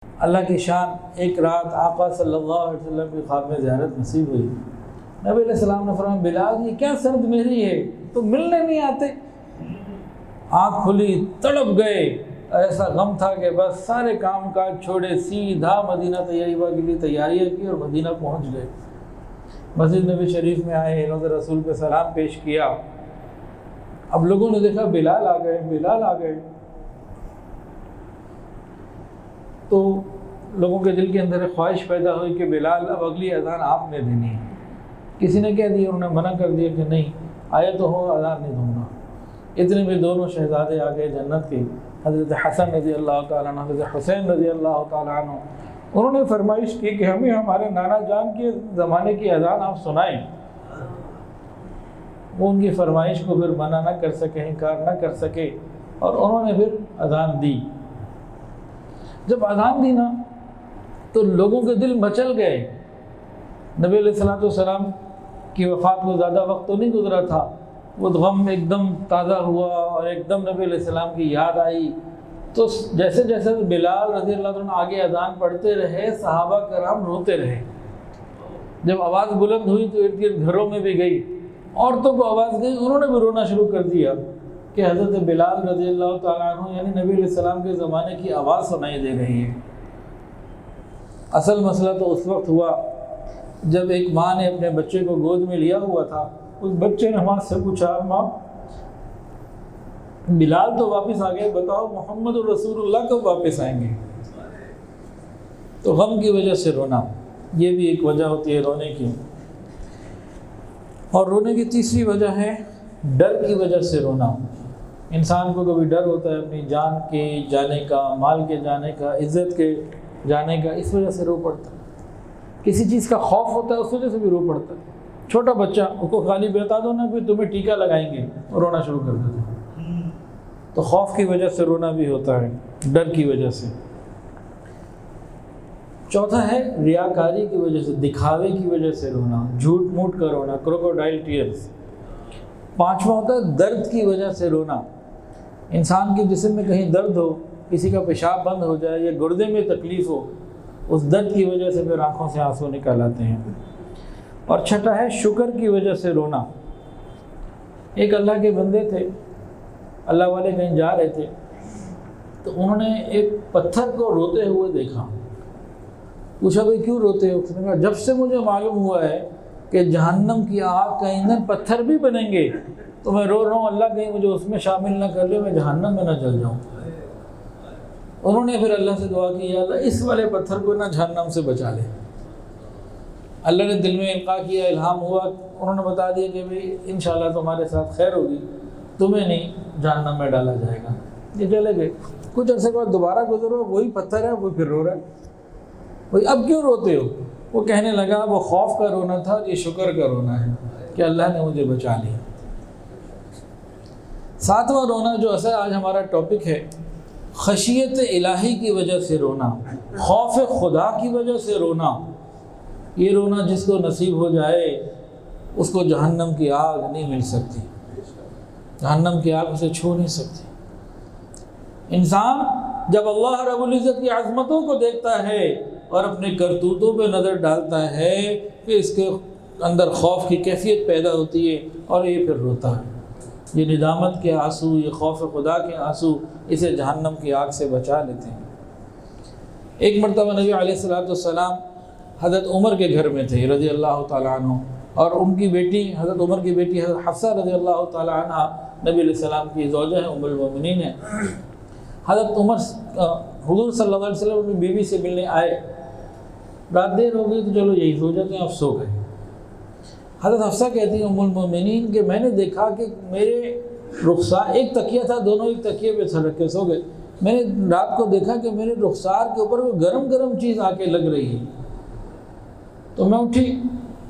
اللہ کی شان، ایک رات آقا صلی اللہ علیہ وسلم کی خواب میں زیارت نصیب ہوئی۔ نبی علیہ السلام نے فرمایا بلال یہ کیا سرد میری ہے، تو ملنے نہیں آتے؟ آنکھ کھلی، تڑپ گئے، ایسا غم تھا کہ بس سارے کام کاج چھوڑے، سیدھا مدینہ طیبہ کے لیے تیاریاں کی اور مدینہ پہنچ گئے۔ مسجد نبی شریف میں آئے، روضہ رسول پہ سلام پیش کیا۔ اب لوگوں نے دیکھا بلال آ گئے، بلال آ گئے، تو لوگوں کے دل کے اندر ایک خواہش پیدا ہوئی کہ بلال اب اگلی اذان آپ نے دینی ہے۔ کسی نے کہہ دیا، انہوں نے منع کر دیا کہ نہیں، آئے تو ہو، اذان نہیں دوں گا۔ اتنے میں دونوں شہزادے آ گئے جنت کے، حضرت حسن رضی اللہ تعالیٰ عنہ، حضرت حسین رضی اللہ تعالیٰ عنہ۔ انہوں نے فرمائش کی کہ ہمیں ہمارے نانا جان کے زمانے کی اذان آپ سنائیں۔ وہ ان کی فرمائش کو پھر منع نہ کر سکے، انکار نہ کر سکے، اور انہوں نے پھر اذان دی۔ جب اذان دی نا تو لوگوں کے دل مچل گئے۔ نبی علیہ السلام کی وفات کو زیادہ وقت تو نہیں گزرا تھا، وہ غم ایک دم تازہ ہوا اور ایک دم نبی علیہ السلام کی یاد آئی۔ تو جیسے جیسے بلال رضی اللہ عنہ آگے اذان پڑھتے رہے، صحابہ کرام روتے رہے۔ جب آواز بلند ہوئی تو ارد گرد گھروں میں بھی گئی، عورتوں کو آواز گئی، انہوں نے بھی رونا شروع کر دیا کہ حضرت بلال رضی اللہ تعالیٰ عنہ یعنی نبی علیہ السلام کے زمانے کی آواز سنائی دے رہی ہے۔ اصل مسئلہ تو اس وقت ہوا جب ایک ماں نے اپنے بچے کو گود میں لیا ہوا تھا۔ اس بچے نے ماں سے پوچھا، ماں بلال تو واپس آ گئے، بتاؤ محمد رسول اللہ کب واپس آئیں گے؟ تو غم کی وجہ سے رونا، یہ بھی ایک وجہ ہوتی ہے رونے کی۔ اور رونے کی تیسری وجہ ہے ڈر کی وجہ سے رونا۔ انسان کو کبھی ڈر ہوتا ہے اپنی جان کے جانے کا، مال کے جانے کا، عزت کے جانے کا، اس وجہ سے رو پڑتا ہے۔ کسی چیز کا خوف ہوتا ہے، اس وجہ سے بھی رو پڑتا ہے۔ چھوٹا بچہ، اس کو خالی بتا دو نا کہ تمہیں ٹیکا لگائیں گے، اور رونا شروع کر دیتا ہے۔ تو خوف کی وجہ سے رونا بھی ہوتا ہے، ڈر کی وجہ سے۔ چوتھا ہے ریاکاری کی وجہ سے، دکھاوے کی وجہ سے رونا، جھوٹ موٹ کا رونا، کروکوڈائل ٹیئرز۔ پانچواں ہوتا ہے درد کی وجہ سے رونا۔ انسان کے جسم میں کہیں درد ہو، کسی کا پیشاب بند ہو جائے یا گردے میں تکلیف ہو، اس درد کی وجہ سے پھر آنکھوں سے آنسو نکل آتے ہیں۔ اور چھٹا ہے شکر کی وجہ سے رونا۔ ایک اللہ کے بندے تھے، اللہ والے کہیں جا رہے تھے، تو انہوں نے ایک پتھر کو روتے ہوئے دیکھا۔ پوچھا بھائی کیوں روتے ہو؟ اس نے کہا جب سے مجھے معلوم ہوا ہے کہ جہنم کی آگ کا ایندھن پتھر بھی بنیں گے تو میں رو رہا ہوں، اللہ کہیں مجھے اس میں شامل نہ کر لے، میں جہنم میں نہ جل جاؤں۔ انہوں نے پھر اللہ سے دعا کی، یا اللہ اس والے پتھر کو نہ جہنم سے بچا لے۔ اللہ نے دل میں القاء کیا، الہام ہوا، انہوں نے بتا دیا کہ بھئی انشاءاللہ تمہارے ساتھ خیر ہوگی، تمہیں نہیں جہنم میں ڈالا جائے گا۔ یہ چلے گئے۔ کچھ عرصے کے بعد دوبارہ گزرو، وہی پتھر ہے، وہ پھر رو رہا ہے۔ بھئی اب کیوں روتے ہو؟ وہ کہنے لگا وہ خوف کا رونا تھا، یہ شکر کا رونا ہے کہ اللہ نے مجھے بچا لیا۔ ساتواں رونا جو اصل آج ہمارا ٹاپک ہے، خشیت الہی کی وجہ سے رونا، خوف خدا کی وجہ سے رونا۔ یہ رونا جس کو نصیب ہو جائے اس کو جہنم کی آگ نہیں مل سکتی، جہنم کی آگ اسے چھو نہیں سکتی۔ انسان جب اللہ رب العزت کی عظمتوں کو دیکھتا ہے اور اپنے کرتوتوں پہ نظر ڈالتا ہے کہ اس کے اندر خوف کی کیفیت پیدا ہوتی ہے اور یہ پھر روتا ہے۔ یہ ندامت کے آنسو، یہ خوف خدا کے آنسو اسے جہنم کی آگ سے بچا لیتے ہیں۔ ایک مرتبہ نبی علیہ السلام حضرت عمر کے گھر میں تھے رضی اللہ تعالیٰ عنہ، اور ان کی بیٹی حضرت عمر کی بیٹی حضرت حفصہ رضی اللہ تعالیٰ عنہ نبی علیہ السلام کی زوجہ ہیں، ام المؤمنین ہیں۔ حضرت عمر حضور صلی اللہ علیہ وسلم اپنی بیوی سے ملنے آئے، رات دیر ہو گئی تو چلو یہی سو جاتے ہیں، اب سو گئے۔ حضرت حفصہ کہتی ہیں ام المؤمنین کہ میں نے دیکھا کہ میرے رخسار، ایک تکیہ تھا، دونوں ایک تکیے پہ سر رکھ کے سو گئے، میں نے رات کو دیکھا کہ میرے رخسار کے اوپر وہ گرم گرم چیز آ کے لگ رہی ہے۔ تو میں اٹھی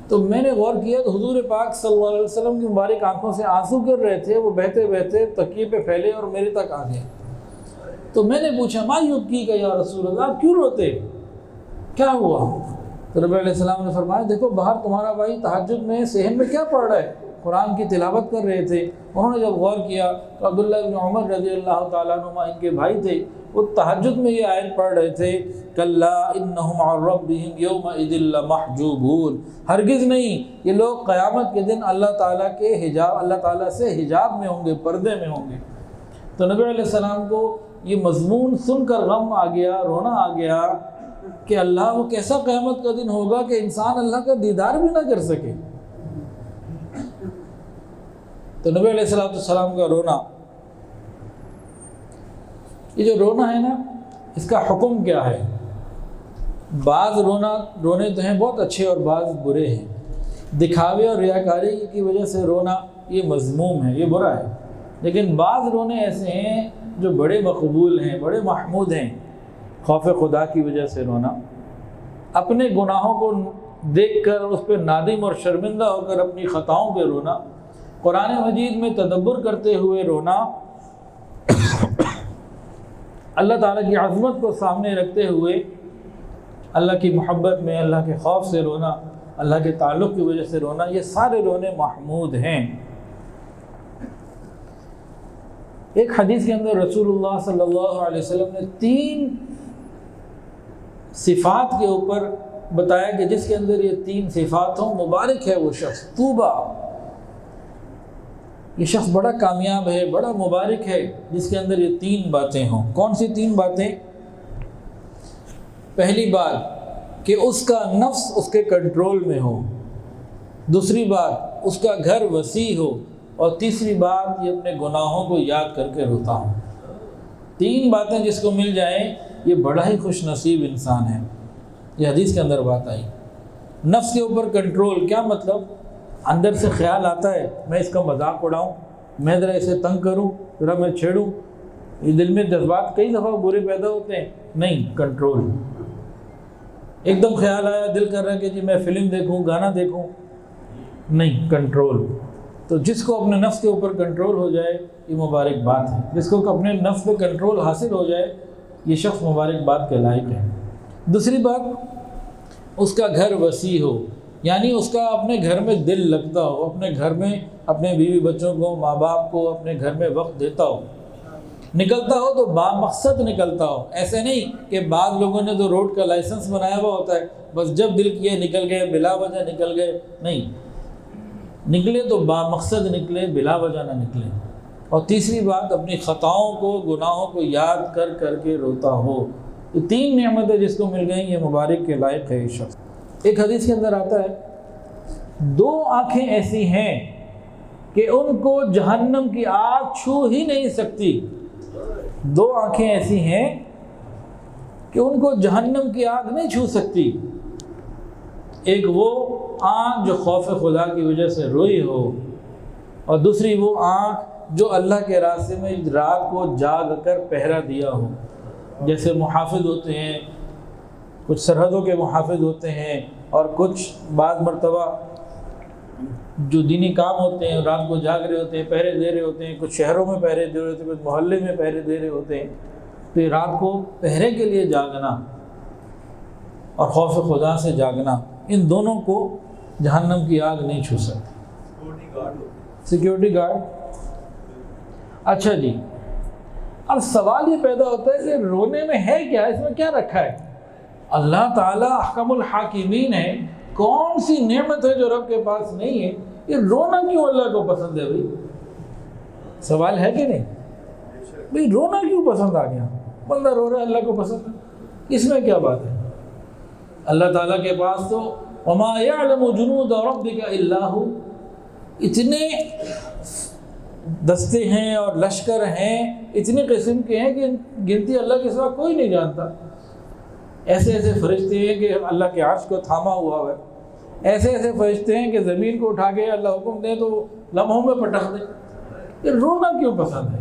تو میں نے غور کیا تو حضور پاک صلی اللہ علیہ وسلم کی مبارک آنکھوں سے آنسو گر رہے تھے، وہ بہتے بہتے تکیے پہ پھیلے اور میرے تک آ گئے۔ تو میں نے پوچھا ما یبکی کا یا رسول اللہ، آپ کیوں روتے، کیا ہوا؟ تو نبی علیہ السلام نے فرمایا دیکھو باہر تمہارا بھائی تہجد میں صحن میں کیا پڑھ رہا ہے، قرآن کی تلاوت کر رہے تھے، انہوں نے جب غور کیا تو عبداللہ ابن عمر رضی اللہ تعالیٰ عنہما ان کے بھائی تھے، وہ تہجد میں یہ آیت پڑھ رہے تھے کلا انہم عن ربہم یومئذ لمحجوبون، ہرگز نہیں یہ لوگ قیامت کے دن اللہ تعالیٰ کے حجاب، اللہ تعالیٰ سے حجاب میں ہوں گے، پردے میں ہوں گے۔ تو نبی علیہ السلام کو یہ مضمون سن کر غم آ گیا، رونا آ گیا کہ اللہ وہ کیسا قیامت کا دن ہوگا کہ انسان اللہ کا دیدار بھی نہ کر سکے۔ تو نبی علیہ السلام کا رونا، یہ جو رونا ہے نا، اس کا حکم کیا ہے؟ بعض رونے تو ہیں بہت اچھے اور بعض برے ہیں۔ دکھاوے اور ریاکاری کی وجہ سے رونا یہ مذموم ہے، یہ برا ہے، لیکن بعض رونے ایسے ہیں جو بڑے مقبول ہیں، بڑے محمود ہیں۔ خوف خدا کی وجہ سے رونا، اپنے گناہوں کو دیکھ کر اس پہ نادم اور شرمندہ ہو کر اپنی خطاؤں پہ رونا، قرآن مجید میں تدبر کرتے ہوئے رونا، اللہ تعالیٰ کی عظمت کو سامنے رکھتے ہوئے اللہ کی محبت میں، اللہ کے خوف سے رونا، اللہ کے تعلق کی وجہ سے رونا، یہ سارے رونے محمود ہیں۔ ایک حدیث کے اندر رسول اللہ صلی اللہ علیہ وسلم نے 3 صفات کے اوپر بتایا کہ جس کے اندر یہ 3 صفات ہوں مبارک ہے وہ شخص، طوبیٰ، یہ شخص بڑا کامیاب ہے، بڑا مبارک ہے جس کے اندر یہ 3 باتیں ہوں۔ کون سی 3 باتیں؟ پہلی بات کہ اس کا نفس اس کے کنٹرول میں ہو، دوسری بات اس کا گھر وسیع ہو، اور تیسری بات یہ اپنے گناہوں کو یاد کر کے روتا ہوں۔ 3 باتیں جس کو مل جائیں یہ بڑا ہی خوش نصیب انسان ہے۔ یہ حدیث کے اندر بات آئی۔ نفس کے اوپر کنٹرول، کیا مطلب؟ اندر سے خیال آتا ہے میں اس کا مذاق اڑاؤں، میں ذرا اسے تنگ کروں، ذرا میں چھیڑوں، یہ دل میں جذبات کئی دفعہ برے پیدا ہوتے ہیں، نہیں، کنٹرول۔ ایک دم خیال آیا، دل کر رہا ہے کہ جی میں فلم دیکھوں، گانا دیکھوں، نہیں، کنٹرول۔ تو جس کو اپنے نفس کے اوپر کنٹرول ہو جائے یہ مبارک بات ہے، جس کو اپنے نفس پہ کنٹرول حاصل ہو جائے یہ شخص مبارک بات کے لائق ہے۔ دوسری بات اس کا گھر وسیع ہو، یعنی اس کا اپنے گھر میں دل لگتا ہو، اپنے گھر میں اپنے بیوی بچوں کو، ماں باپ کو اپنے گھر میں وقت دیتا ہو، نکلتا ہو تو با مقصد نکلتا ہو۔ ایسے نہیں کہ بعض لوگوں نے تو روڈ کا لائسنس بنایا ہوا ہوتا ہے، بس جب دل کیے نکل گئے، بلا وجہ نکل گئے، نہیں، نکلے تو با مقصد نکلے، بلا وجہ نہ نکلے۔ اور تیسری بات اپنی خطاؤں کو، گناہوں کو یاد کر کر کے روتا ہو۔ یہ 3 نعمتیں جس کو مل گئیں یہ مبارک کے لائق ہے یہ شخص۔ ایک حدیث کے اندر آتا ہے 2 آنکھیں ایسی ہیں کہ ان کو جہنم کی آگ چھو ہی نہیں سکتی۔ 2 آنکھیں ایسی ہیں کہ ان کو جہنم کی آگ نہیں چھو سکتی۔ ایک وہ آنکھ جو خوف خدا کی وجہ سے روئی ہو، اور دوسری وہ آنکھ جو اللہ کے راستے میں رات کو جاگ کر پہرا دیا ہو۔ جیسے محافظ ہوتے ہیں، کچھ سرحدوں کے محافظ ہوتے ہیں، اور کچھ بعض مرتبہ جو دینی کام ہوتے ہیں رات کو جاگ رہے ہوتے ہیں، پہرے دے رہے ہوتے ہیں، کچھ شہروں میں پہرے دے رہے ہوتے ہیں، کچھ محلے میں پہرے دے رہے ہوتے ہیں۔ تو یہ رات کو پہرے کے لیے جاگنا اور خوف خدا سے جاگنا، ان دونوں کو جہنم کی آگ نہیں چھو سکتی۔ سیکیورٹی گارڈ، اچھا جی، اب سوال یہ پیدا ہوتا ہے کہ رونے میں ہے کیا؟ اس میں کیا رکھا ہے؟ اللہ تعالیٰ احکم الحاکمین ہے، کون سی نعمت ہے جو رب کے پاس نہیں ہے؟ یہ رونا کیوں اللہ کو پسند ہے بھائی؟ سوال ہے کہ نہیں بھائی؟ رونا کیوں پسند آ گیا؟ بندہ رو رہا ہے، اللہ کو پسند ہے، اس میں کیا بات ہے؟ اللہ تعالیٰ کے پاس تو وما یعلم جنود ربک الا ھو، اتنے دستے ہیں اور لشکر ہیں، اتنے قسم کے ہیں کہ گنتی اللہ کے سوا کوئی نہیں جانتا۔ ایسے ایسے فرشتے ہیں کہ اللہ کے عرش کو تھاما ہوا ہے، ایسے ایسے فرشتے ہیں کہ زمین کو اٹھا کے اللہ حکم دے تو لمحوں میں پٹخ دے۔ یہ رونا کیوں پسند ہے؟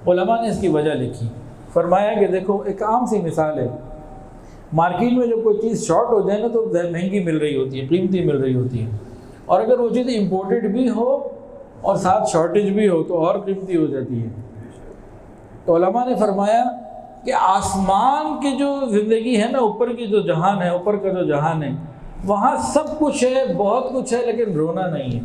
علماء نے اس کی وجہ لکھی، فرمایا کہ دیکھو ایک عام سی مثال ہے، مارکیٹ میں جب کوئی چیز شارٹ ہو جائے نا تو مہنگی مل رہی ہوتی ہے، قیمتی مل رہی ہوتی ہے، اور اگر وہ چیز امپورٹڈ بھی ہو اور ساتھ شارٹیج بھی ہو تو اور قیمتی ہو جاتی ہے۔ تو علماء نے فرمایا کہ آسمان کی جو زندگی ہے نا، اوپر کی جو جہان ہے، اوپر کا جو جہان ہے، وہاں سب کچھ ہے، بہت کچھ ہے، لیکن رونا نہیں ہے۔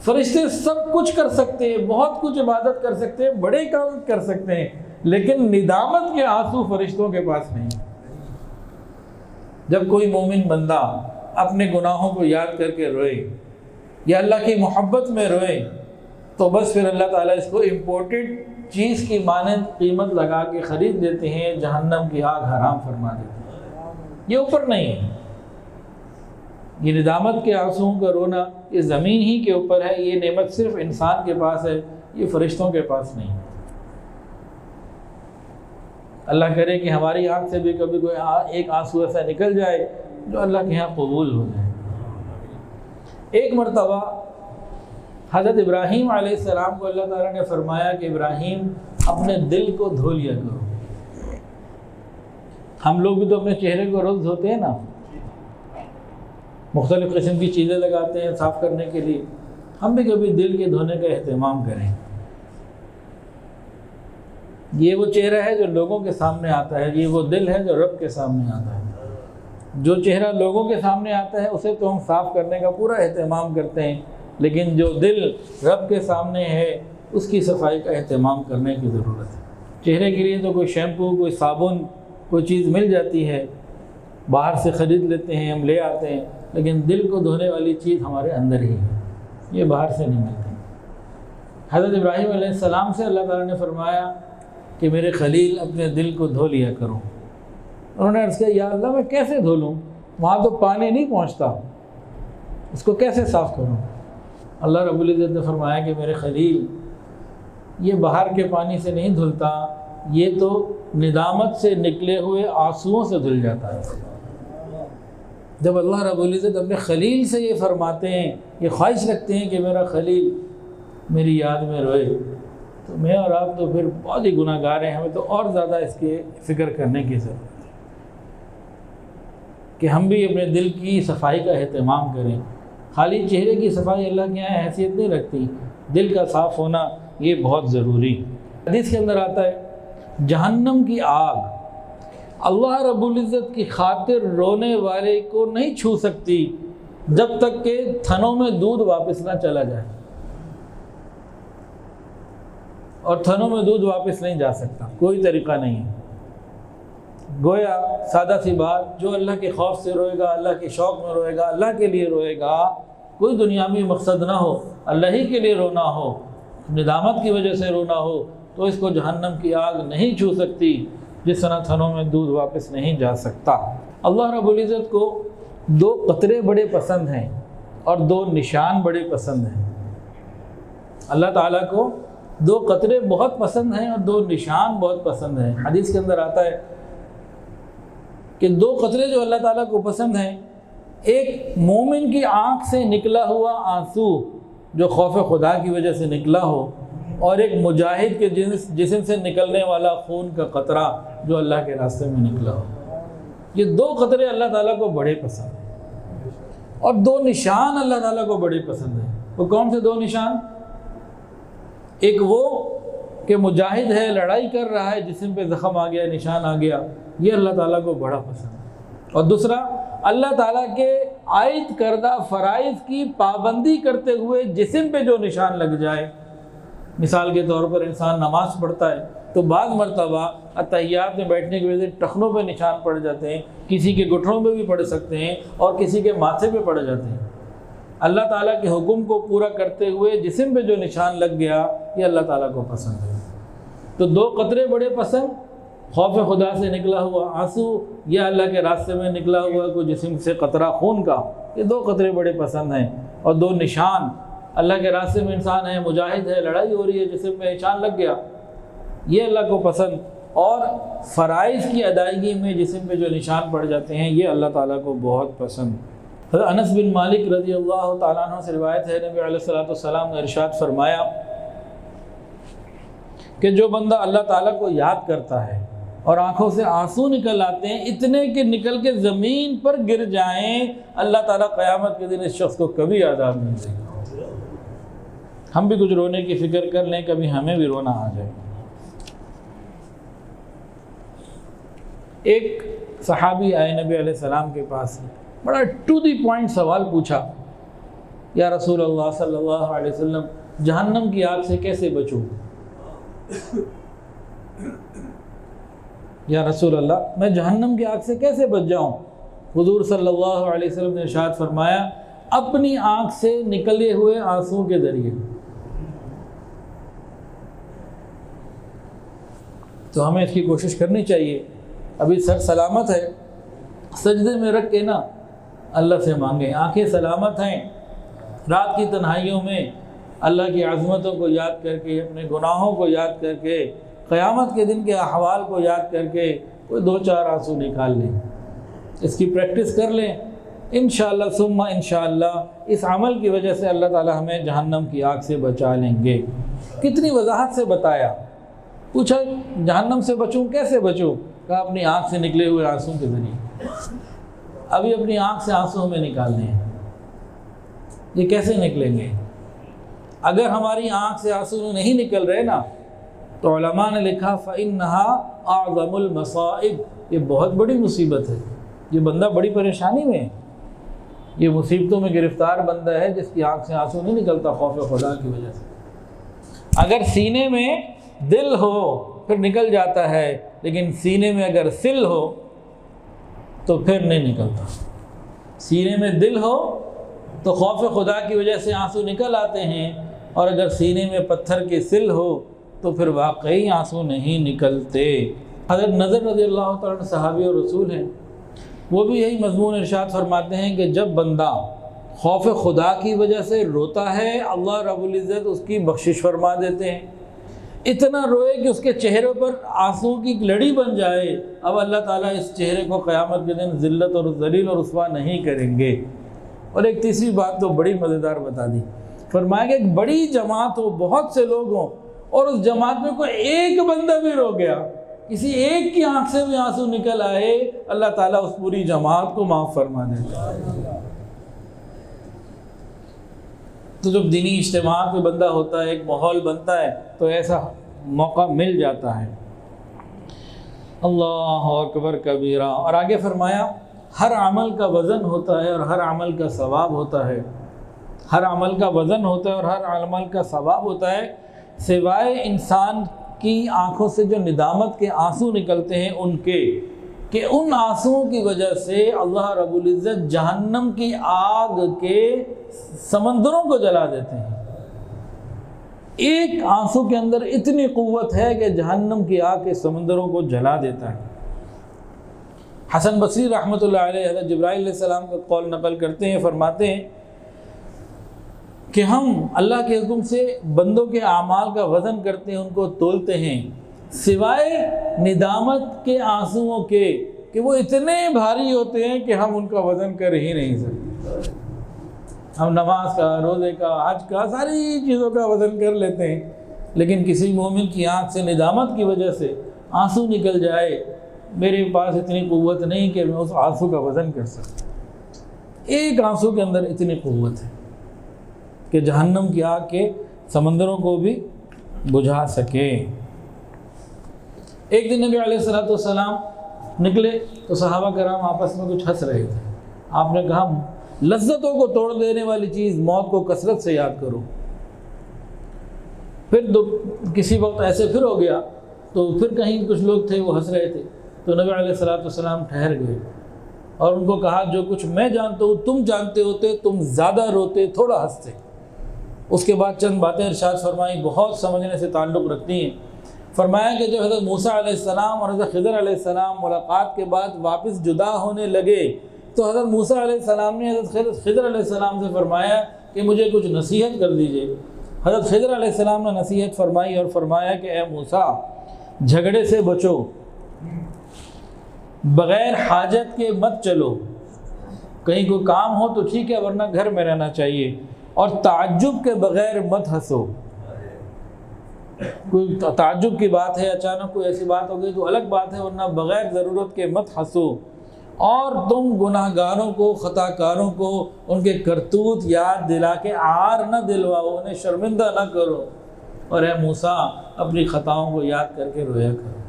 فرشتے سب کچھ کر سکتے ہیں، بہت کچھ عبادت کر سکتے ہیں، بڑے کام کر سکتے ہیں، لیکن ندامت کے آنسو فرشتوں کے پاس نہیں۔ جب کوئی مومن بندہ اپنے گناہوں کو یاد کر کے روئے یا اللہ کی محبت میں روئے تو بس پھر اللہ تعالیٰ اس کو امپورٹڈ چیز کی مانند قیمت لگا کے خرید دیتے ہیں، جہنم کی آگ حرام فرما دیتے ہیں۔ یہ اوپر نہیں ہے، یہ ندامت کے آنسوؤں کا رونا یہ زمین ہی کے اوپر ہے، یہ نعمت صرف انسان کے پاس ہے، یہ فرشتوں کے پاس نہیں۔ اللہ کرے کہ ہماری آنکھ سے بھی کبھی کوئی ایک آنسو ایسا نکل جائے جو اللہ کے ہاں قبول ہو جائے۔ ایک مرتبہ حضرت ابراہیم علیہ السلام کو اللہ تعالیٰ نے فرمایا کہ ابراہیم اپنے دل کو دھو لیا کرو۔ ہم لوگ بھی تو اپنے چہرے کو روز دھوتے ہیں نا، مختلف قسم کی چیزیں لگاتے ہیں صاف کرنے کے لیے، ہم بھی کبھی دل کے دھونے کا اہتمام کریں۔ یہ وہ چہرہ ہے جو لوگوں کے سامنے آتا ہے، یہ وہ دل ہے جو رب کے سامنے آتا ہے۔ جو چہرہ لوگوں کے سامنے آتا ہے اسے تو ہم صاف کرنے کا پورا اہتمام کرتے ہیں، لیکن جو دل رب کے سامنے ہے اس کی صفائی کا اہتمام کرنے کی ضرورت ہے۔ چہرے کے لیے تو کوئی شیمپو، کوئی صابن، کوئی چیز مل جاتی ہے، باہر سے خرید لیتے ہیں، ہم لے آتے ہیں، لیکن دل کو دھونے والی چیز ہمارے اندر ہی ہے، یہ باہر سے نہیں ملتی۔ حضرت ابراہیم علیہ السلام سے اللہ تعالیٰ نے فرمایا کہ میرے خلیل اپنے دل کو دھو لیا کرو۔ انہوں نے عرض کیا یا اللہ میں کیسے دھو لوں، وہاں تو پانی نہیں پہنچتا، اس کو کیسے صاف کروں؟ اللہ رب العزت نے فرمایا کہ میرے خلیل یہ باہر کے پانی سے نہیں دھلتا، یہ تو ندامت سے نکلے ہوئے آنسوؤں سے دھل جاتا ہے۔ جب اللہ رب العزت اپنے خلیل سے یہ فرماتے ہیں، یہ خواہش رکھتے ہیں کہ میرا خلیل میری یاد میں روئے، تو میں اور آپ تو پھر بہت ہی گناہ گار ہیں، ہمیں تو اور زیادہ اس کے فکر کرنے کی ضرورت ہے کہ ہم بھی اپنے دل کی صفائی کا اہتمام کریں۔ خالی چہرے کی صفائی اللہ کے یہاں حیثیت نہیں رکھتی، دل کا صاف ہونا یہ بہت ضروری۔ حدیث کے اندر آتا ہے جہنم کی آگ اللہ رب العزت کی خاطر رونے والے کو نہیں چھو سکتی جب تک کہ تھنوں میں دودھ واپس نہ چلا جائے، اور تھنوں میں دودھ واپس نہیں جا سکتا، کوئی طریقہ نہیں ہے۔ گویا سادہ سی بات، جو اللہ کے خوف سے روئے گا، اللہ کے شوق میں روئے گا، اللہ کے لیے روئے گا، کوئی دنیاوی مقصد نہ ہو، اللہ ہی کے لیے رونا ہو، ندامت کی وجہ سے رونا ہو، تو اس کو جہنم کی آگ نہیں چھو سکتی، جس طرح تھنوں میں دودھ واپس نہیں جا سکتا۔ اللہ رب العزت کو 2 قطرے بڑے پسند ہیں اور 2 نشان بڑے پسند ہیں۔ اللہ تعالیٰ کو 2 قطرے بہت پسند ہیں اور 2 نشان بہت پسند ہیں۔ حدیث کے اندر آتا ہے کہ 2 قطرے جو اللہ تعالیٰ کو پسند ہیں، ایک مومن کی آنکھ سے نکلا ہوا آنسو جو خوف خدا کی وجہ سے نکلا ہو، اور ایک مجاہد کے جسم سے نکلنے والا خون کا قطرہ جو اللہ کے راستے میں نکلا ہو۔ یہ 2 قطرے اللہ تعالیٰ کو بڑے پسند ہیں، اور 2 نشان اللہ تعالیٰ کو بڑے پسند ہیں۔ وہ کون سے 2 نشان؟ ایک وہ کہ مجاہد ہے، لڑائی کر رہا ہے، جسم پہ زخم آ گیا، نشان آ گیا، یہ اللہ تعالیٰ کو بڑا پسند ہے۔ اور دوسرا، اللہ تعالیٰ کے عائد کردہ فرائض کی پابندی کرتے ہوئے جسم پہ جو نشان لگ جائے، مثال کے طور پر انسان نماز پڑھتا ہے تو بعض مرتبہ اتحیات میں بیٹھنے کی وجہ سے ٹخنوں پہ نشان پڑ جاتے ہیں، کسی کے گھٹنوں پہ بھی پڑ سکتے ہیں اور کسی کے ماتھے پہ پڑ جاتے ہیں۔ اللہ تعالیٰ کے حکم کو پورا کرتے ہوئے جسم پہ جو نشان لگ گیا، یہ اللہ تعالیٰ کو پسند ہے۔ تو 2 قطرے بڑے پسند، خوف خدا سے نکلا ہوا آنسو یا اللہ کے راستے میں نکلا ہوا کوئی جسم سے قطرہ خون کا، یہ 2 قطرے بڑے پسند ہیں۔ اور 2 نشان، اللہ کے راستے میں انسان ہے، مجاہد ہے، لڑائی ہو رہی ہے، جسم میں نشان لگ گیا، یہ اللہ کو پسند۔ اور فرائض کی ادائیگی میں جسم پہ جو نشان پڑ جاتے ہیں، یہ اللہ تعالیٰ کو بہت پسند۔ حضرت انس بن مالک رضی اللہ تعالیٰ عنہ سے روایت ہے، نبی علیہ السلام نے ارشاد فرمایا کہ جو بندہ اللہ تعالیٰ کو یاد کرتا ہے اور آنکھوں سے آنسو نکل آتے ہیں اتنے کہ نکل کے زمین پر گر جائیں، اللہ تعالیٰ قیامت کے دن اس شخص کو کبھی عذاب نہیں دے گا۔ ہم بھی کچھ رونے کی فکر کر لیں، کبھی ہمیں بھی رونا آ جائے۔ ایک صحابی آئے نبی علیہ السلام کے پاس، بڑا ٹو دی پوائنٹ سوال پوچھا یا رسول اللہ صلی اللہ علیہ وسلم جہنم کی آگ سے کیسے بچوں؟ یا رسول اللہ میں جہنم کی آگ سے کیسے بچ جاؤں؟ حضور صلی اللہ علیہ وسلم نے ارشاد فرمایا اپنی آنکھ سے نکلے ہوئے آنسوں کے ذریعے۔ تو ہمیں اس کی کوشش کرنی چاہیے، ابھی سر سلامت ہے، سجدے میں رکھ کے نا اللہ سے مانگیں، آنکھیں سلامت ہیں، رات کی تنہائیوں میں اللہ کی عظمتوں کو یاد کر کے، اپنے گناہوں کو یاد کر کے، قیامت کے دن کے احوال کو یاد کر کے کوئی 2-4 آنسو نکال لیں، اس کی پریکٹس کر لیں، انشاءاللہ ثم انشاءاللہ اس عمل کی وجہ سے اللہ تعالی ہمیں جہنم کی آگ سے بچا لیں گے۔ کتنی وضاحت سے بتایا، پوچھا جہنم سے بچوں کیسے بچوں؟ کہا اپنی آنکھ سے نکلے ہوئے آنسوں کے ذریعے۔ ابھی اپنی آنکھ سے آنسو ہمیں نکالنے ہیں، یہ کیسے نکلیں گے؟ اگر ہماری آنکھ سے آنسو نہیں نکل رہے نا تو علماء نے لکھا فَإِنَّهَا أَعْظَمُ الْمَصَائِبِ، یہ بہت بڑی مصیبت ہے، یہ بندہ بڑی پریشانی میں ہے، یہ مصیبتوں میں گرفتار بندہ ہے جس کی آنکھ سے آنسو نہیں نکلتا خوف خدا کی وجہ سے۔ اگر سینے میں دل ہو پھر نکل جاتا ہے، لیکن سینے میں اگر سل ہو تو پھر نہیں نکلتا۔ سینے میں دل ہو تو خوف خدا کی وجہ سے آنسو نکل آتے ہیں، اور اگر سینے میں پتھر کی سل ہو تو پھر واقعی آنسو نہیں نکلتے۔ حضرت نذر رضی اللہ تعالیٰ عنہ صحابی اور رسول ہیں، وہ بھی یہی مضمون ارشاد فرماتے ہیں کہ جب بندہ خوف خدا کی وجہ سے روتا ہے اللہ رب العزت اس کی بخشش فرما دیتے ہیں، اتنا روئے کہ اس کے چہرے پر آنسو کی ایک لڑی بن جائے، اب اللہ تعالیٰ اس چہرے کو قیامت کے دن ذلت اور ذلیل اور رسوا نہیں کریں گے۔ اور ایک تیسری بات تو بڑی مزیدار بتا دی، فرمایا کہ ایک بڑی جماعت ہو، بہت سے لوگ ہوں، اور اس جماعت میں کوئی ایک بندہ بھی رو گیا، کسی ایک کی آنکھ سے بھی آنسو نکل آئے، اللہ تعالیٰ اس پوری جماعت کو معاف فرما دیتا ہے۔ تو جب دینی اجتماعات میں بندہ ہوتا ہے، ایک ماحول بنتا ہے، تو ایسا موقع مل جاتا ہے۔ اللہ اکبر کبیرہ۔ اور آگے فرمایا ہر عمل کا وزن ہوتا ہے اور ہر عمل کا ثواب ہوتا ہے، ہر عمل کا وزن ہوتا ہے اور ہر عمل کا ثواب ہوتا ہے، سوائے انسان کی آنکھوں سے جو ندامت کے آنسو نکلتے ہیں ان کے، کہ ان آنسوؤں کی وجہ سے اللہ رب العزت جہنم کی آگ کے سمندروں کو جلا دیتے ہیں۔ ایک آنسو کے اندر اتنی قوت ہے کہ جہنم کی آگ کے سمندروں کو جلا دیتا ہے۔ حسن بصری رحمۃ اللہ علیہ حضرت جبرائیل علیہ السلام کا قول نقل کرتے ہیں، فرماتے ہیں کہ ہم اللہ کے حکم سے بندوں کے اعمال کا وزن کرتے ہیں، ان کو تولتے ہیں، سوائے ندامت کے آنسوؤں کے کہ وہ اتنے بھاری ہوتے ہیں کہ ہم ان کا وزن کر ہی نہیں سکتے۔ ہم نماز کا، روزے کا، حج کا، ساری چیزوں کا وزن کر لیتے ہیں، لیکن کسی مومن کی آنکھ سے ندامت کی وجہ سے آنسو نکل جائے، میرے پاس اتنی قوت نہیں کہ میں اس آنسو کا وزن کر سکتا۔ ایک آنسو کے اندر اتنی قوت ہے کہ جہنم کی آگ کے سمندروں کو بھی بجھا سکے۔ ایک دن نبی علیہ السلام نکلے تو صحابہ کرام آپس میں کچھ ہنس رہے تھے۔ آپ نے کہا لذتوں کو توڑ دینے والی چیز موت کو کثرت سے یاد کرو۔ پھر کسی وقت ایسے پھر ہو گیا تو پھر کہیں کچھ لوگ تھے وہ ہنس رہے تھے، تو نبی علیہ السلام ٹھہر گئے اور ان کو کہا جو کچھ میں جانتا ہوں تم جانتے ہوتے، تم زیادہ روتے تھوڑا ہنستے۔ اس کے بعد چند باتیں ارشاد فرمائی، بہت سمجھنے سے تعلق رکھتی ہیں۔ فرمایا کہ جب حضرت موسیٰ علیہ السلام اور حضرت خضر علیہ السلام ملاقات کے بعد واپس جدا ہونے لگے تو حضرت موسیٰ علیہ السلام نے حضرت خضر علیہ السلام سے فرمایا کہ مجھے کچھ نصیحت کر دیجئے۔ حضرت خضر علیہ السلام نے نصیحت فرمائی اور فرمایا کہ اے موسیٰ، جھگڑے سے بچو، بغیر حاجت کے مت چلو، کہیں کوئی کام ہو تو ٹھیک ہے ورنہ گھر میں رہنا چاہیے، اور تعجب کے بغیر مت ہنسو۔ کوئی تعجب کی بات ہے، اچانک کوئی ایسی بات ہو گئی تو الگ بات ہے، ورنہ بغیر ضرورت کے مت ہنسو، اور تم گناہ گاروں کو، خطا کاروں کو ان کے کرتوت یاد دلا کے عار نہ دلواؤ، انہیں شرمندہ نہ کرو، اور اے موسیٰ اپنی خطاؤں کو یاد کر کے رویا کرو۔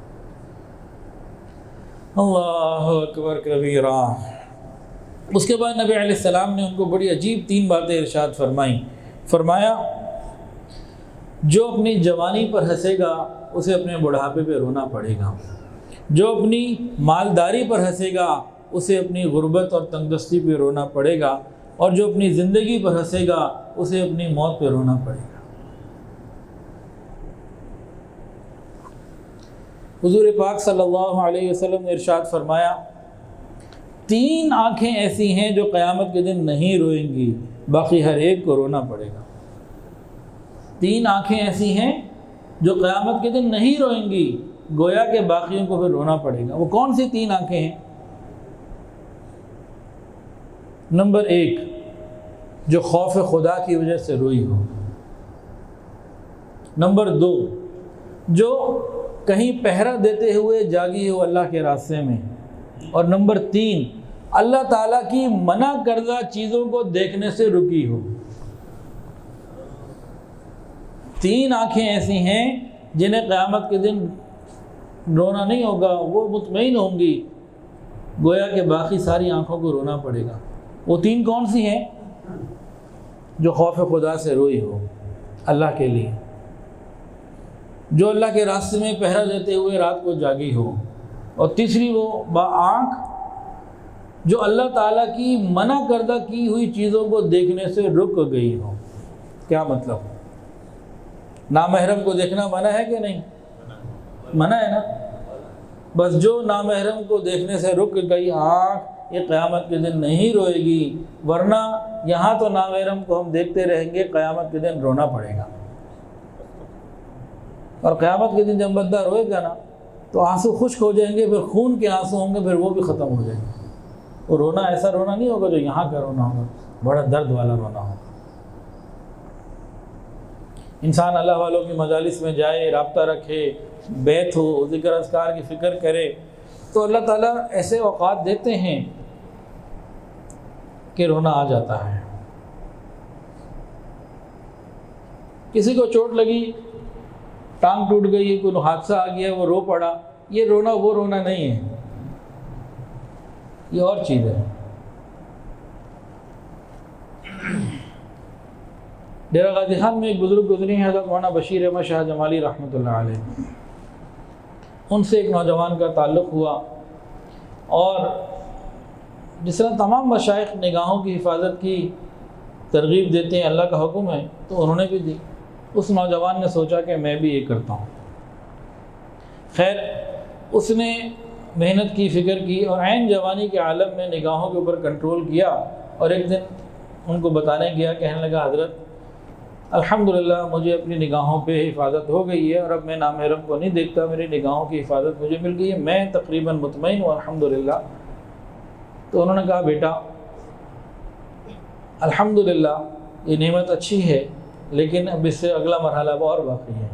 اللہ اکبر کبیرہ۔ اس کے بعد نبی علیہ السلام نے ان کو بڑی عجیب 3 باتیں ارشاد فرمائیں. فرمایا جو اپنی جوانی پر ہنسے گا اسے اپنے بڑھاپے پہ رونا پڑے گا، جو اپنی مالداری پر ہنسے گا اسے اپنی غربت اور تنگدستی پہ رونا پڑے گا، اور جو اپنی زندگی پر ہنسے گا اسے اپنی موت پہ رونا پڑے گا. حضور پاک صلی اللہ علیہ وسلم نے ارشاد فرمایا 3 آنکھیں ایسی ہیں جو قیامت کے دن نہیں روئیں گی، باقی ہر ایک کو رونا پڑے گا. 3 آنکھیں ایسی ہیں جو قیامت کے دن نہیں روئیں گی، گویا کہ باقیوں کو پھر رونا پڑے گا. وہ کون سی 3 آنکھیں ہیں؟ نمبر 1 جو خوف خدا کی وجہ سے روئی ہو. نمبر 2 جو کہیں پہرا دیتے ہوئے جاگی ہو اللہ کے راستے میں. اور نمبر 3 اللہ تعالیٰ کی منع کردہ چیزوں کو دیکھنے سے رکی ہو. 3 آنکھیں ایسی ہیں جنہیں قیامت کے دن رونا نہیں ہوگا، وہ مطمئن ہوں گی، گویا کہ باقی ساری آنکھوں کو رونا پڑے گا. وہ 3 کون سی ہیں؟ جو خوف خدا سے روئی ہو اللہ کے لیے، جو اللہ کے راستے میں پہرا دیتے ہوئے رات کو جاگی ہو، اور تیسری وہ آنکھ جو اللہ تعالیٰ کی منع کردہ کی ہوئی چیزوں کو دیکھنے سے رک گئی ہو. کیا مطلب؟ نامحرم کو دیکھنا منع ہے کہ نہیں؟ منع ہے نا. بس جو نامحرم کو دیکھنے سے رک گئی آنکھ، یہ قیامت کے دن نہیں روئے گی، ورنہ یہاں تو نامحرم کو ہم دیکھتے رہیں گے، قیامت کے دن رونا پڑے گا. اور قیامت کے دن جب بندہ روئے گا نا تو آنسو خشک ہو جائیں گے، پھر خون کے آنسو ہوں گے، پھر وہ بھی ختم ہو جائیں گے. وہ رونا ایسا رونا نہیں ہوگا جو یہاں کا رونا ہوگا، بڑا درد والا رونا ہوگا. انسان اللہ والوں کی مجالس میں جائے، رابطہ رکھے، بیت ہو، ذکر اذکار کی فکر کرے، تو اللہ تعالیٰ ایسے اوقات دیتے ہیں کہ رونا آ جاتا ہے. کسی کو چوٹ لگی، ٹانگ ٹوٹ گئی، کوئی حادثہ آ گیا، وہ رو پڑا، یہ رونا وہ رونا نہیں ہے، یہ اور چیز ہے. ڈیرہ غازی خان میں ایک بزرگ گزری ہیں، حضرت مولانا بشیر احمد شاہ جمالی رحمۃ اللہ علیہ. ان سے ایک نوجوان کا تعلق ہوا، اور جس طرح تمام مشائخ نگاہوں کی حفاظت کی ترغیب دیتے ہیں، اللہ کا حکم ہے، تو انہوں نے بھی دی. اس نوجوان نے سوچا کہ میں بھی یہ کرتا ہوں. خیر اس نے محنت کی، فکر کی، اور عین جوانی کے عالم میں نگاہوں کے اوپر کنٹرول کیا. اور ایک دن ان کو بتانے گیا، کہنے لگا حضرت الحمدللہ مجھے اپنی نگاہوں پہ حفاظت ہو گئی ہے، اور اب میں نامحرم کو نہیں دیکھتا، میری نگاہوں کی حفاظت مجھے مل گئی ہے، میں تقریباً مطمئن ہوں الحمدللہ. تو انہوں نے کہا بیٹا الحمدللہ یہ نعمت اچھی ہے، لیکن اب اس سے اگلا مرحلہ اور باقی ہے.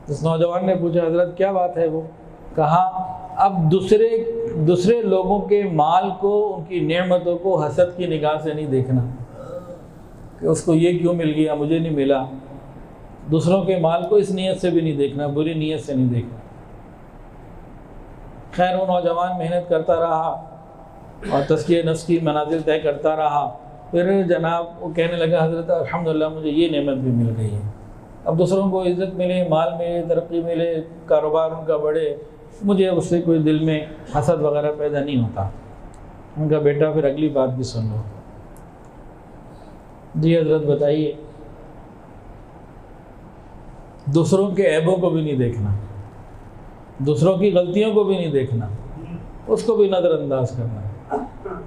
اس نوجوان نے پوچھا حضرت کیا بات ہے؟ وہ کہا اب دوسرے لوگوں کے مال کو، ان کی نعمتوں کو حسد کی نگاہ سے نہیں دیکھنا کہ اس کو یہ کیوں مل گیا مجھے نہیں ملا. دوسروں کے مال کو اس نیت سے بھی نہیں دیکھنا، بری نیت سے نہیں دیکھنا. خیر وہ نوجوان محنت کرتا رہا اور تزکیہ نفس کی منازل طے کرتا رہا. پھر جناب وہ کہنے لگا حضرت الحمدللہ مجھے یہ نعمت بھی مل گئی ہے، اب دوسروں کو عزت ملے، مال ملے، ترقی ملے، کاروبار ان کا بڑھے، مجھے اب اس سے کوئی دل میں حسد وغیرہ پیدا نہیں ہوتا. ان کا بیٹا پھر اگلی بات بھی سن لو. جی حضرت بتائیے. دوسروں کے عیبوں کو بھی نہیں دیکھنا، دوسروں کی غلطیوں کو بھی نہیں دیکھنا، اس کو بھی نظر انداز کرنا.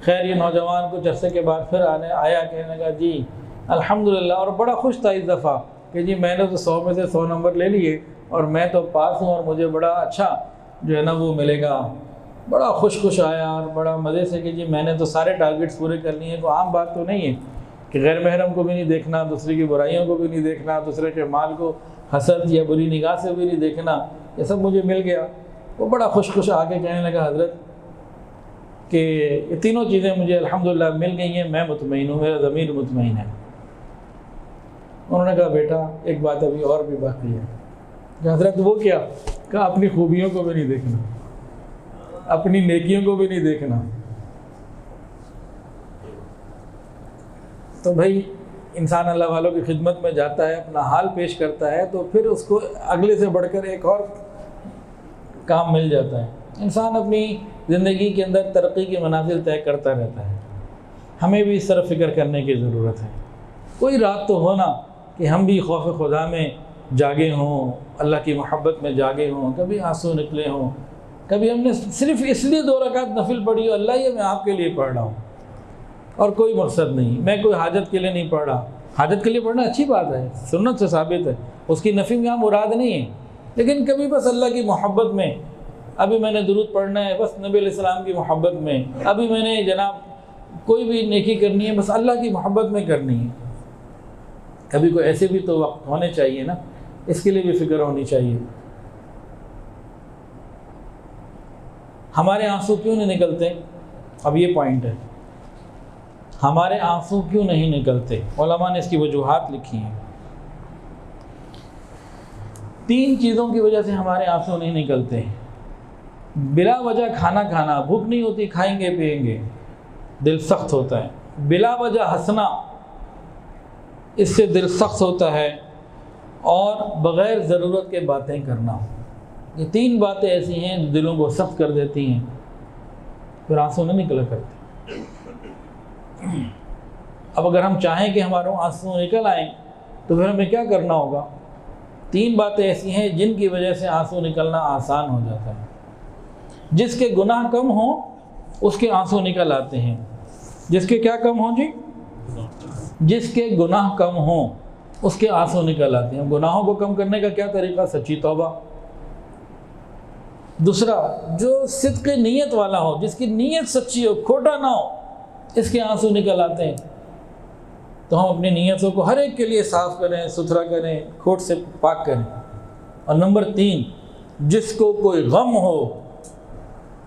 خیر یہ نوجوان کچھ عرصے کے بعد پھر آیا، کہنے لگا جی الحمدللہ، اور بڑا خوش تھا اس دفعہ کہ جی میں نے تو 100 میں سے 100 نمبر لے لیے اور میں تو پاس ہوں، اور مجھے بڑا اچھا جو ہے نا وہ ملے گا. بڑا خوش آیا اور بڑا مزے سے کہ جی میں نے تو سارے ٹارگٹس پورے کر لیے ہیں. کوئی عام بات تو نہیں ہے کہ غیر محرم کو بھی نہیں دیکھنا، دوسرے کی برائیوں کو بھی نہیں دیکھنا، دوسرے کے مال کو حسد یا بری نگاہ سے بھی نہیں دیکھنا، یہ سب مجھے مل گیا. وہ بڑا خوش آ کے کہنے لگا حضرت کہ یہ تینوں چیزیں مجھے الحمدللہ مل گئی ہیں، میں مطمئن ہوں، میرا ضمیر مطمئن ہے. انہوں نے کہا بیٹا ایک بات ابھی اور بھی باقی ہے. کہ حضرت وہ کیا؟ کہا اپنی خوبیوں کو بھی نہیں دیکھنا. اپنی نیکیوں کو بھی نہیں دیکھنا. تو بھائی انسان اللہ والوں کی خدمت میں جاتا ہے، اپنا حال پیش کرتا ہے، تو پھر اس کو اگلے سے بڑھ کر ایک اور کام مل جاتا ہے. انسان اپنی زندگی کے اندر ترقی کی منازل طے کرتا رہتا ہے. ہمیں بھی اس طرف فکر کرنے کی ضرورت ہے. کوئی رات تو ہونا کہ ہم بھی خوف خدا میں جاگے ہوں، اللہ کی محبت میں جاگے ہوں، کبھی آنسو نکلے ہوں، کبھی ہم نے صرف اس لیے 2 رکعت نفل پڑھی ہو، اللہ یہ میں آپ کے لیے پڑھ رہا ہوں اور کوئی مقصد نہیں، میں کوئی حاجت کے لیے نہیں پڑھ رہا. حاجت کے لیے پڑھنا اچھی بات ہے، سنت سے ثابت ہے، اس کی نفی میں یہاں مراد نہیں ہے. لیکن کبھی بس اللہ کی محبت میں، ابھی میں نے درود پڑھنا ہے بس نبی علیہ السلام کی محبت میں، ابھی میں نے جناب کوئی بھی نیکی کرنی ہے بس اللہ کی محبت میں کرنی ہے. کبھی کوئی ایسے بھی تو وقت ہونے چاہیے نا، اس کے لیے بھی فکر ہونی چاہیے. ہمارے آنسو کیوں نہیں نکلتے؟ اب یہ پوائنٹ ہے، ہمارے آنسو کیوں نہیں نکلتے؟ علماء نے اس کی وجوہات لکھی ہیں. 3 چیزوں کی وجہ سے ہمارے آنسو نہیں نکلتے. بلا وجہ کھانا کھانا، بھوک نہیں ہوتی کھائیں گے پیئیں گے، دل سخت ہوتا ہے. بلا وجہ ہنسنا، اس سے دل سخت ہوتا ہے. اور بغیر ضرورت کے باتیں کرنا، یہ 3 باتیں ایسی ہیں جو دلوں کو سخت کر دیتی ہیں، پھر آنسو نہیں نکلا کرتے. اب اگر ہم چاہیں کہ ہمارے آنسو نکل آئیں تو پھر ہمیں کیا کرنا ہوگا؟ 3 باتیں ایسی ہیں جن کی وجہ سے آنسو نکلنا آسان ہو جاتا ہے. جس کے گناہ کم ہوں اس کے آنسو نکل آتے ہیں. جس کے کیا کم ہوں جی؟ جس کے گناہ کم ہوں اس کے آنسو نکل آتے ہیں. گناہوں کو کم کرنے کا کیا طریقہ؟ سچی توبہ. دوسرا، جو صدق نیت والا ہو، جس کی نیت سچی ہو، کھوٹا نہ ہو، اس کے آنسو نکل آتے ہیں. تو ہم اپنی نیتوں کو ہر ایک کے لیے صاف کریں، ستھرا کریں، کھوٹ سے پاک کریں. اور نمبر 3، جس کو کوئی غم ہو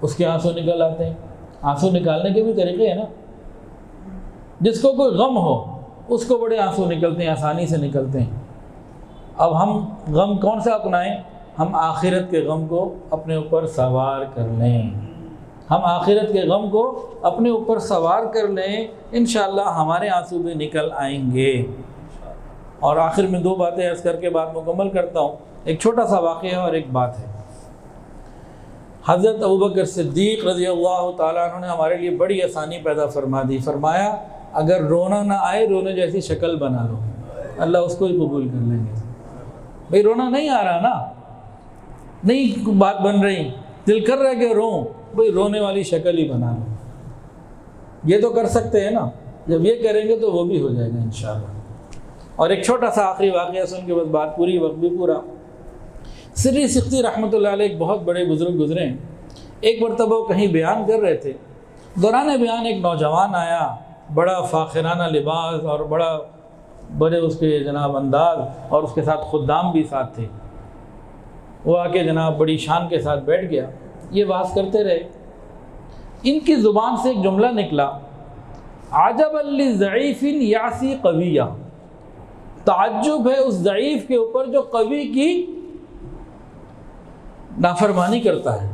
اس کے آنسو نکل آتے ہیں. آنسو نکالنے کے بھی طریقے ہیں نا. جس کو کوئی غم ہو اس کو بڑے آنسو نکلتے ہیں، آسانی سے نکلتے ہیں. اب ہم غم کون سا اپنائیں؟ ہم آخرت کے غم کو اپنے اوپر سوار کر لیں. ہم آخرت کے غم کو اپنے اوپر سوار کر لیں، انشاءاللہ ہمارے آنسو بھی نکل آئیں گے. اور آخر میں 2 باتیں عرض کر کے بات مکمل کرتا ہوں. ایک چھوٹا سا واقعہ ہے اور ایک بات ہے. حضرت ابوبکر صدیق رضی اللہ تعالیٰ عنہ نے ہمارے لیے بڑی آسانی پیدا فرما دی. فرمایا اگر رونا نہ آئے، رونے جیسی شکل بنا لو، اللہ اس کو ہی قبول کر لیں گے. بھئی رونا نہیں آ رہا نا، نہیں بات بن رہی، دل کر رہا ہے کہ روں، بھئی رونے والی شکل ہی بنا لو. یہ تو کر سکتے ہیں نا، جب یہ کریں گے تو وہ بھی ہو جائے گا انشاءاللہ. اور ایک چھوٹا سا آخری واقعہ سن کے بس بات پوری، وقت بھی پورا. سری سختی رحمۃ اللہ علیہ ایک بہت بڑے بزرگ گزرے ہیں. ایک مرتبہ وہ کہیں بیان کر رہے تھے. دوران بیان ایک نوجوان آیا، بڑا فاخرانہ لباس اور بڑے اس کے جناب انداز، اور اس کے ساتھ خدام بھی ساتھ تھے. وہ آ کے جناب بڑی شان کے ساتھ بیٹھ گیا. یہ بات کرتے رہے. ان کی زبان سے ایک جملہ نکلا، عجبا لضعیف یعصی قویہ. تعجب ہے اس ضعیف کے اوپر جو قوی کی نافرمانی کرتا ہے.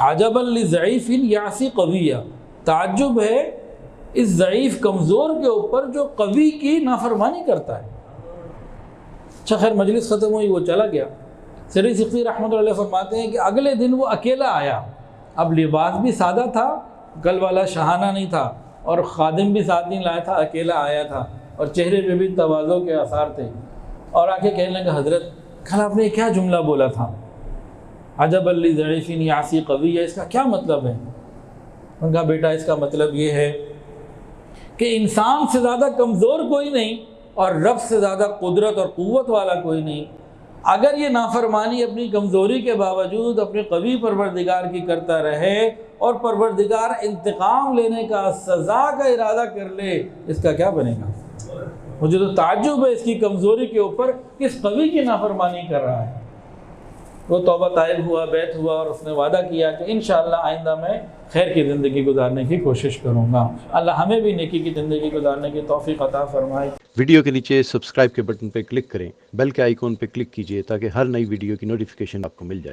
عجبا لضعیف یعصی قویہ، تعجب ہے اس ضعیف کمزور کے اوپر جو قوی کی نافرمانی کرتا ہے. اچھا خیر مجلس ختم ہوئی، وہ چلا گیا. سری سختی رحمۃ اللہ علیہ فرماتے ہیں کہ اگلے دن وہ اکیلا آیا. اب لباس بھی سادہ تھا، گل والا شاہانہ نہیں تھا، اور خادم بھی ساتھ نہیں لایا تھا، اکیلا آیا تھا، اور چہرے پہ بھی تواضع کے آثار تھے. اور آ کے کہنے لگا حضرت کل آپ نے کیا جملہ بولا تھا، عجبا لضعیف یعصی قویہ، اس کا کیا مطلب ہے؟ انہوں نے کہا بیٹا اس کا مطلب یہ ہے کہ انسان سے زیادہ کمزور کوئی نہیں اور رب سے زیادہ قدرت اور قوت والا کوئی نہیں. اگر یہ نافرمانی اپنی کمزوری کے باوجود اپنے قوی پروردگار کی کرتا رہے اور پروردگار انتقام لینے کا، سزا کا ارادہ کر لے، اس کا کیا بنے گا؟ مجھے تو تعجب ہے اس کی کمزوری کے اوپر کس قوی کی نافرمانی کر رہا ہے. وہ توبہ طائب ہوا، بیت ہوا، اور اس نے وعدہ کیا کہ انشاءاللہ آئندہ میں خیر کی زندگی گزارنے کی کوشش کروں گا. اللہ ہمیں بھی نیکی کی زندگی گزارنے کی توفیق عطا فرمائے. ویڈیو کے نیچے سبسکرائب کے بٹن پہ کلک کریں، بیل کے آئیکن پہ کلک کیجئے تاکہ ہر نئی ویڈیو کی نوٹیفیکیشن آپ کو مل جائے.